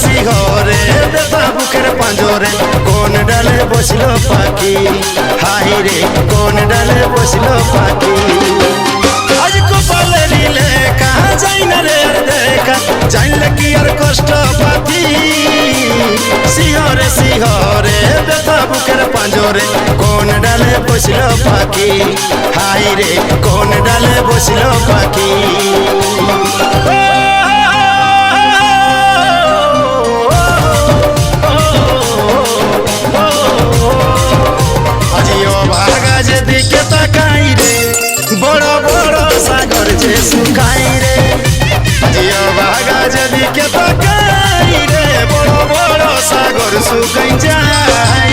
শিহরে ব্যথা বুকের পাঁজরে কোন ডালে বসল পাখি হাই রে কোন ডালে বসল পাখি আজ কপালে নিলে কাহা যাই না রে দেখা জানলে কি আর কষ্ট পাতি শিহরে শিহরে ব্যথা বুকের পাঁজরে কোন ডালে বসল পাখি হাই রে কোন ডালে বসল পাখি দিকে তাকাই রে বড় বড় সাগর যে শুকাই রে